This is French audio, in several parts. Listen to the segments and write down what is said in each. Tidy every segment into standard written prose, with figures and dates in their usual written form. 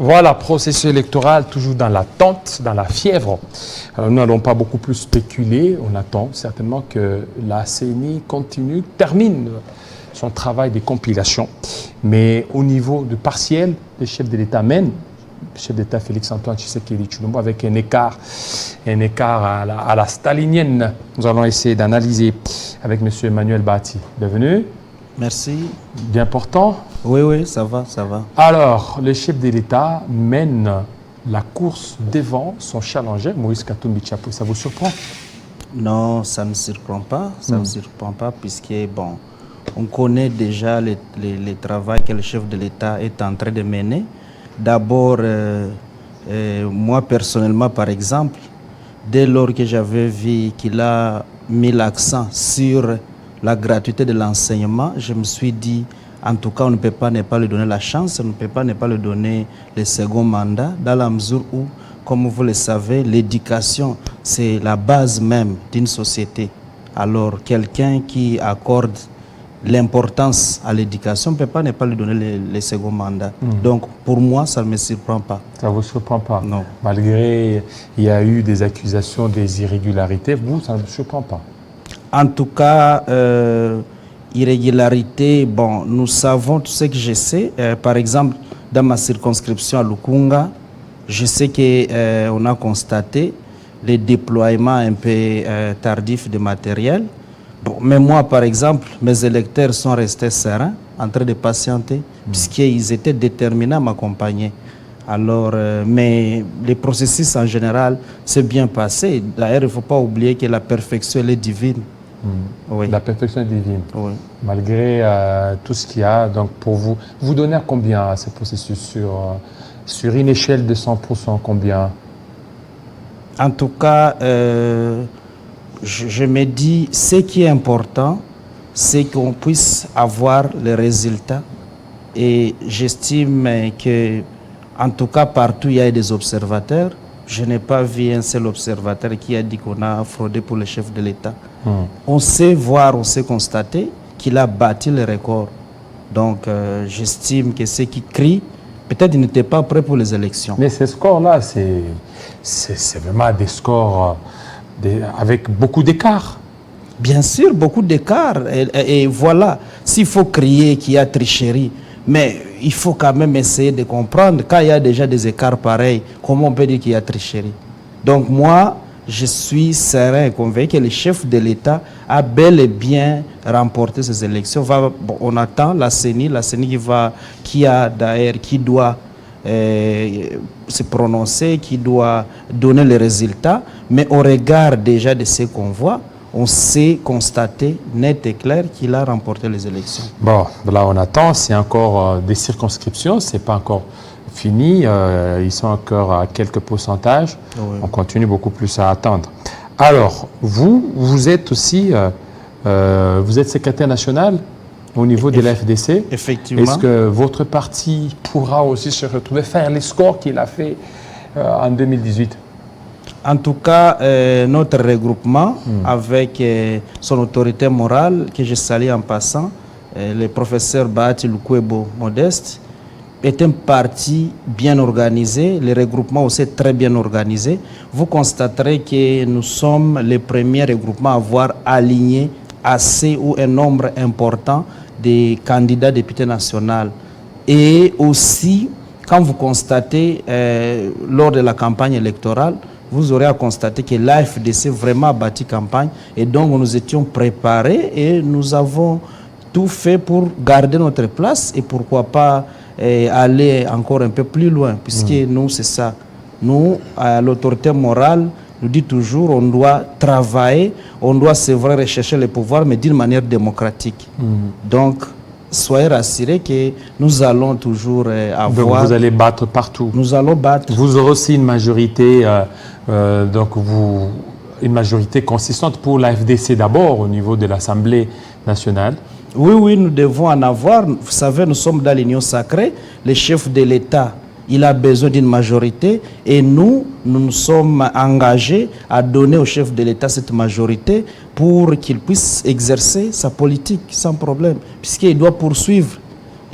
Voilà, processus électoral toujours dans l'attente, dans la fièvre. Nous n'allons pas beaucoup plus spéculer. On attend certainement que la CENI termine son travail de compilation. Mais au niveau du partiel, le chef de l'État mène, le chef d'État Félix-Antoine Tshisekedi Tshilombo, avec un écart à la stalinienne. Nous allons essayer d'analyser avec M. Emmanuel Bati. Bienvenue. Merci. Bien portant. Oui, ça va, ça va. Alors, le chef de l'État mène la course devant son challenger, Moïse Katumbi Tchapou. Ça vous surprend? Non, ça ne me surprend pas. Ça ne me surprend pas puisque, bon, on connaît déjà le travail que le chef de l'État est en train de mener. D'abord, moi personnellement, par exemple, dès lors que j'avais vu qu'il a mis l'accent sur la gratuité de l'enseignement, je me suis dit, en tout cas, on ne peut pas ne pas lui donner la chance, on ne peut pas ne pas lui donner le second mandat, dans la mesure où, comme vous le savez, l'éducation, c'est la base même d'une société. Alors, quelqu'un qui accorde l'importance à l'éducation ne peut pas ne pas lui donner le second mandat. Donc, pour moi, ça ne me surprend pas. Ça ne vous surprend pas? Non. Malgré, il y a eu des accusations des irrégularités, vous, ça ne vous surprend pas? En tout cas, irrégularité, bon, nous savons tout ce que je sais. Par exemple, dans ma circonscription à Lukunga, je sais qu'on a constaté le déploiement un peu tardif de matériel. Bon, mais moi, par exemple, mes électeurs sont restés sereins, en train de patienter, puisqu'ils étaient déterminés à m'accompagner. Alors, mais le processus en général s'est bien passé. D'ailleurs, il ne faut pas oublier que la perfection, elle est divine. Oui. La perfection est divine. Oui. Malgré tout ce qu'il y a, donc pour vous, vous donnez à combien à ce processus sur une échelle de 100%, combien? En tout cas, je me dis, ce qui est important, c'est qu'on puisse avoir les résultats. Et j'estime que, en tout cas, partout il y a des observateurs. Je n'ai pas vu un seul observateur qui a dit qu'on a fraudé pour le chef de l'État. On sait voir, on sait constater qu'il a battu le record. Donc, j'estime que ceux qui crient, peut-être ils n'étaient pas prêts pour les élections. Mais ces scores-là, c'est vraiment des scores avec beaucoup d'écart. Bien sûr, beaucoup d'écart. Et voilà, s'il faut crier qu'il y a tricherie, mais il faut quand même essayer de comprendre, quand il y a déjà des écarts pareils, comment on peut dire qu'il y a tricherie? Donc moi, je suis serein et convaincu que le chef de l'État a bel et bien remporté ces élections. On attend la CENI qui doit se prononcer, qui doit donner les résultats, mais au regard déjà de ce qu'on voit, on sait constater net et clair qu'il a remporté les élections. Bon, là on attend, c'est encore des circonscriptions, c'est pas encore fini, ils sont encore à quelques pourcentages, oui. On continue beaucoup plus à attendre. Alors, vous êtes aussi, vous êtes secrétaire national au niveau de la FDC. Effectivement. Est-ce que votre parti pourra aussi se retrouver, faire les scores qu'il a fait en 2018? En tout cas, notre regroupement, avec son autorité morale, que je salue en passant, le professeur Bahati Lukwebo Modeste, est un parti bien organisé. Le regroupement aussi est très bien organisé. Vous constaterez que nous sommes les premiers regroupements à avoir aligné assez ou un nombre important de candidats députés nationaux. Et aussi, quand vous constatez lors de la campagne électorale, vous aurez à constater que l'AFDC vraiment a bâti campagne et donc nous étions préparés et nous avons tout fait pour garder notre place et pourquoi pas aller encore un peu plus loin, puisque nous, c'est ça. Nous, à l'autorité morale, nous dit toujours on doit travailler, on doit, c'est vrai, rechercher le pouvoir, mais d'une manière démocratique. Donc, soyez rassurés que nous allons toujours avoir... Donc vous allez battre partout. Nous allons battre. Vous aurez aussi une majorité, une majorité consistante pour la FDC d'abord au niveau de l'Assemblée nationale. Oui, nous devons en avoir. Vous savez, nous sommes dans l'union sacrée. Le chef de l'État, il a besoin d'une majorité et nous nous sommes engagés à donner au chef de l'État cette majorité pour qu'il puisse exercer sa politique sans problème, puisqu'il doit poursuivre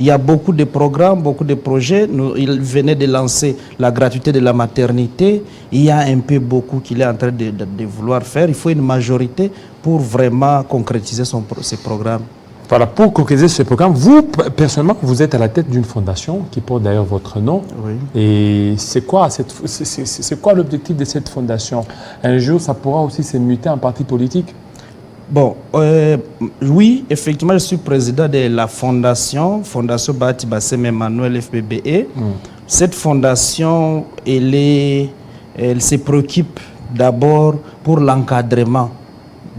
Il y a beaucoup de programmes, beaucoup de projets. Il venait de lancer la gratuité de la maternité. Il y a un peu beaucoup qu'il est en train de vouloir faire. Il faut une majorité pour vraiment concrétiser ces programmes. Voilà, pour concrétiser ce programme, vous, personnellement, vous êtes à la tête d'une fondation qui porte d'ailleurs votre nom. Oui. Et c'est quoi l'objectif de cette fondation? Un jour, ça pourra aussi se muter en parti politique? Bon, oui, effectivement, je suis président de la Fondation Bahati Bassem Emmanuel FBBE. Cette fondation, elle se préoccupe d'abord pour l'encadrement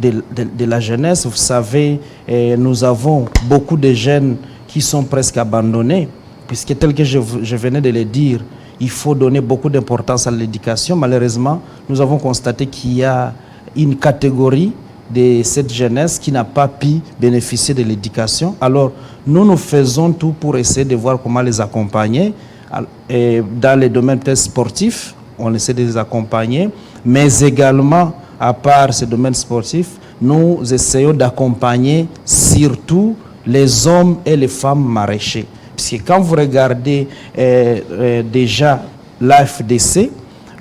de la jeunesse. Vous savez, nous avons beaucoup de jeunes qui sont presque abandonnés, puisque tel que je venais de le dire, il faut donner beaucoup d'importance à l'éducation. Malheureusement, nous avons constaté qu'il y a une catégorie de cette jeunesse qui n'a pas pu bénéficier de l'éducation. Alors, nous faisons tout pour essayer de voir comment les accompagner. Et dans les domaines peut-être sportifs, on essaie de les accompagner, mais également, à part ces domaines sportifs, nous essayons d'accompagner surtout les hommes et les femmes maraîchers. Puisque quand vous regardez déjà l'AFDC,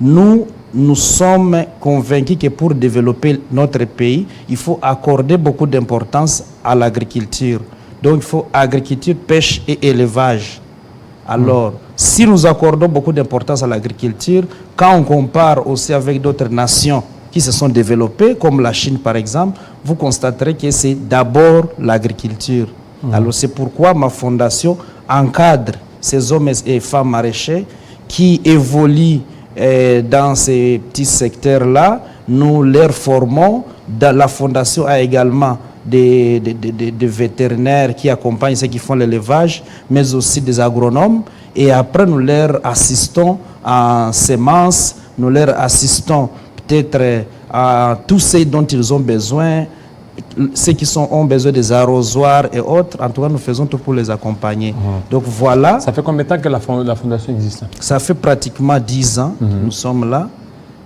nous sommes convaincus que pour développer notre pays, il faut accorder beaucoup d'importance à l'agriculture. Donc il faut agriculture, pêche et élevage. Alors, si nous accordons beaucoup d'importance à l'agriculture, quand on compare aussi avec d'autres nations qui se sont développées, comme la Chine par exemple, vous constaterez que c'est d'abord l'agriculture. Alors c'est pourquoi ma fondation encadre ces hommes et femmes maraîchers qui évoluent dans ces petits secteurs-là. Nous les formons. La fondation a également des vétérinaires qui accompagnent ceux qui font l'élevage, mais aussi des agronomes. Et après, nous leur assistons en semences, nous leur assistons peut-être à tout ce dont ils ont besoin, ceux qui ont besoin des arrosoirs et autres. En tout cas, nous faisons tout pour les accompagner. Donc voilà. Ça fait combien de temps que la fondation existe? Ça fait pratiquement 10 ans que nous sommes là.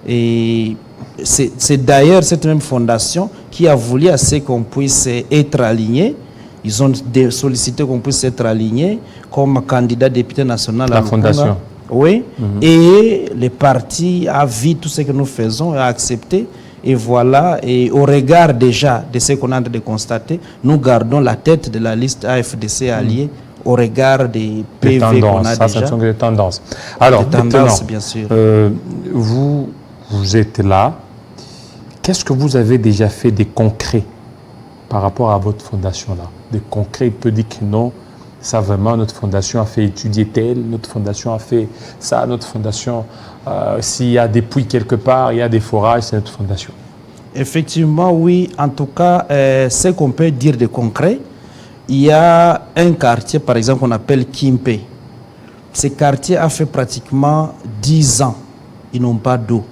Et c'est d'ailleurs cette même fondation qui a voulu à ce qu'on puisse être aligné. Ils ont sollicité qu'on puisse être aligné comme candidat député national à la fondation. Oui. Et le parti a vu tout ce que nous faisons et a accepté. Et voilà, et au regard déjà de ce qu'on est en train de constater, nous gardons la tête de la liste AFDC alliée au regard des PV qu'on a déjà. Ça sont des tendances. Alors, des tendances, bien sûr. Vous êtes là. Qu'est-ce que vous avez déjà fait des concrets par rapport à votre fondation-là? Des concrets, il peut dire que non, ça vraiment, notre fondation a fait étudier tel, notre fondation a fait ça, notre fondation, s'il y a des puits quelque part, il y a des forages, c'est notre fondation. Effectivement, oui. En tout cas, ce qu'on peut dire de concret, il y a un quartier, par exemple, qu'on appelle Kimpe. Ce quartier a fait pratiquement 10 ans. Ils n'ont pas d'eau.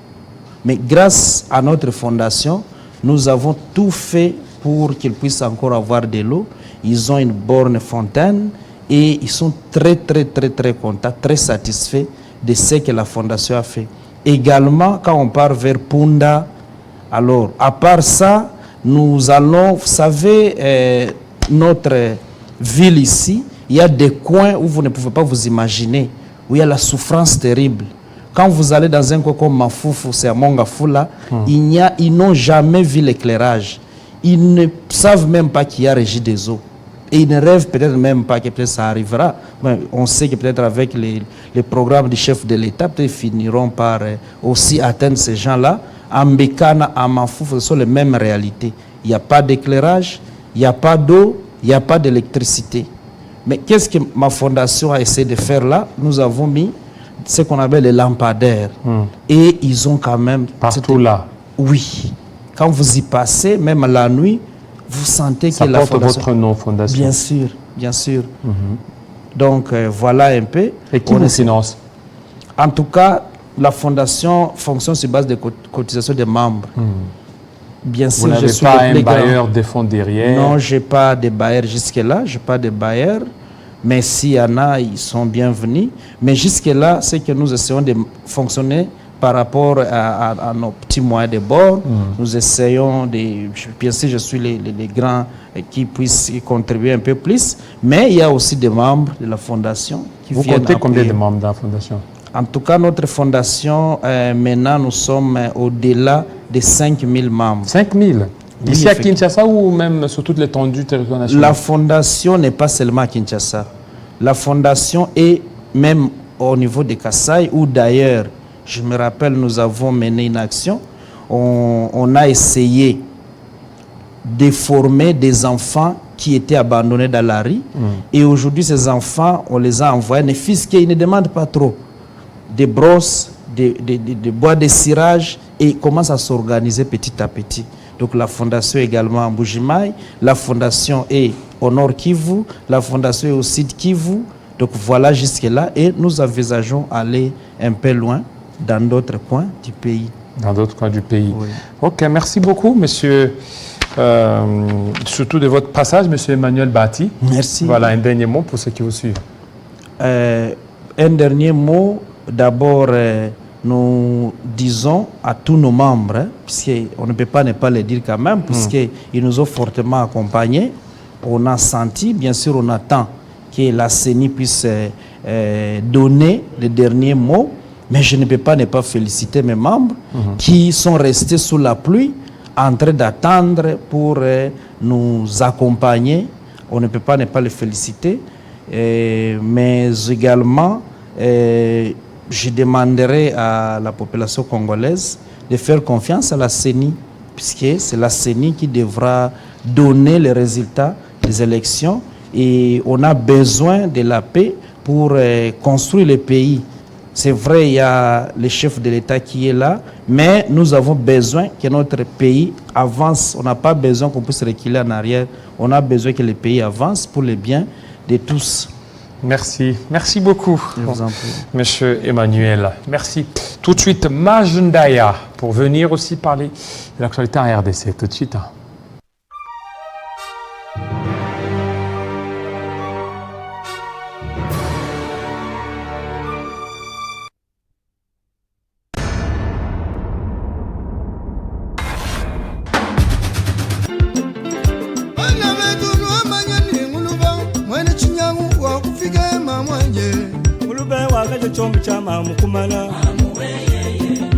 Mais grâce à notre fondation, nous avons tout fait pour qu'ils puissent encore avoir de l'eau. Ils ont une borne fontaine et ils sont très contents, très satisfaits de ce que la fondation a fait. Également, quand on part vers Punda, alors, à part ça, nous allons, vous savez, notre ville ici, il y a des coins où vous ne pouvez pas vous imaginer, où il y a la souffrance terrible. Quand vous allez dans un coin comme Mafoufou, c'est à Mongafula, ils n'ont jamais vu l'éclairage. Ils ne savent même pas qu'il y a régie des eaux. Et ils ne rêvent peut-être même pas que peut-être ça arrivera. Mais on sait que peut-être avec les programmes du chef de l'État, peut-être ils finiront par aussi atteindre ces gens-là. À Mbekana, à Mafoufou, ce sont les mêmes réalités. Il n'y a pas d'éclairage, il n'y a pas d'eau, il n'y a pas d'électricité. Mais qu'est-ce que ma fondation a essayé de faire là? Nous avons mis ce qu'on appelle les lampadaires. Et ils ont quand même... Partout là? Oui. Quand vous y passez, même la nuit, vous sentez ça que la porte fondation... votre nom, fondation? Bien sûr, bien sûr. Donc, voilà un peu. Et qui vous finance? En tout cas, la fondation fonctionne sur base de cotisation des membres. Bien sûr, vous n'avez pas un bailleur de fonds derrière? Non, je n'ai pas de bailleur jusque-là. Je n'ai pas de bailleur. Mais s'il y en a, ils sont bienvenus. Mais jusque-là, c'est que nous essayons de fonctionner par rapport à nos petits moyens de bord. Nous essayons de... Bien sûr, je suis les grands qui puissent y contribuer un peu plus, mais il y a aussi des membres de la fondation qui viennent. Vous comptez combien appuyer. de membres dans la fondation? En tout cas, notre fondation, maintenant, nous sommes au-delà de 5000 membres. 5000? Oui, Ici à Kinshasa ou même sur toute l'étendue territoire national? La fondation n'est pas seulement à Kinshasa. La fondation est même au niveau de Kasaï, où d'ailleurs, je me rappelle, nous avons mené une action. On a essayé de former des enfants qui étaient abandonnés dans la rue. Et aujourd'hui, ces enfants, on les a envoyés, ne fils qu'ils ne demandent pas trop. Des brosses, des bois de cirage, et ils commencent à s'organiser petit à petit. Donc la fondation est également à Mbujimaï, la fondation est au Nord Kivu, la fondation est au Sud Kivu. Donc voilà jusque-là, et nous envisageons aller un peu loin dans d'autres coins du pays. Dans d'autres coins du pays. Oui. Ok, merci beaucoup, monsieur. Surtout de votre passage, monsieur Emmanuel Bati. Merci. Voilà, un dernier mot pour ceux qui vous suivent. Un dernier mot, d'abord, nous disons à tous nos membres, puisqu'on ne peut pas ne pas le dire quand même, puisqu'ils nous ont fortement accompagnés. On a senti, bien sûr, on attend que la CENI puisse donner le dernier mot, mais je ne peux pas ne pas féliciter mes membres qui sont restés sous la pluie, en train d'attendre pour nous accompagner. On ne peut pas ne pas les féliciter, mais également, je demanderai à la population congolaise de faire confiance à la CENI, puisque c'est la CENI qui devra donner les résultats des élections, et on a besoin de la paix pour construire le pays. C'est vrai, il y a le chef de l'État qui est là, mais nous avons besoin que notre pays avance. On n'a pas besoin qu'on puisse reculer en arrière. On a besoin que le pays avance pour le bien de tous. Merci. Merci beaucoup, Je vous en prie. monsieur Emmanuel. Merci. Tout de suite, Majundaya, pour venir aussi parler de l'actualité en RDC. Tout de suite. Chombo chama mukumala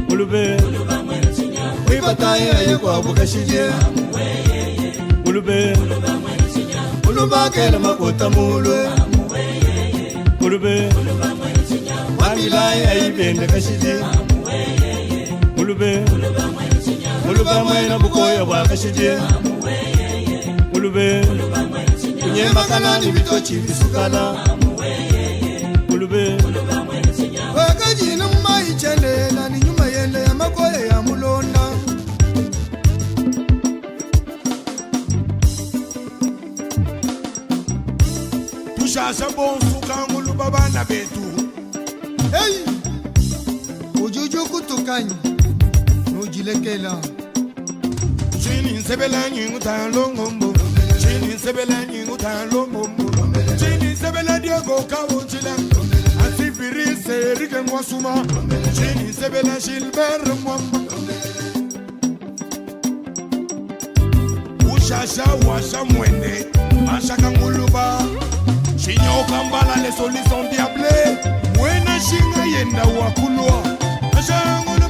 mulube wibataye yekwa bukashije mulube muluba kele makota mulwe mulube wamilaye ayibende kashije mulube muluba mwena bukoya bwa kashije mulube kunyema kanani bitochi bisukana mulube wakajina maichelela ni nyuma yele ya makoye ya mulonda tushasha bonsu kangulu babana betu hey ujuju kutukanya nujilekela chini nsebela nyingu talongombo chini nsebela nyingu talongombo chini nsebela diego kawunchila Asifirise rike mwasuma chini sebela Gilbert mwamba ushasha washa mwende mashaka nguluba shinyoka mbala les solutions diable mwena shinga yenda wakulwa ashangulu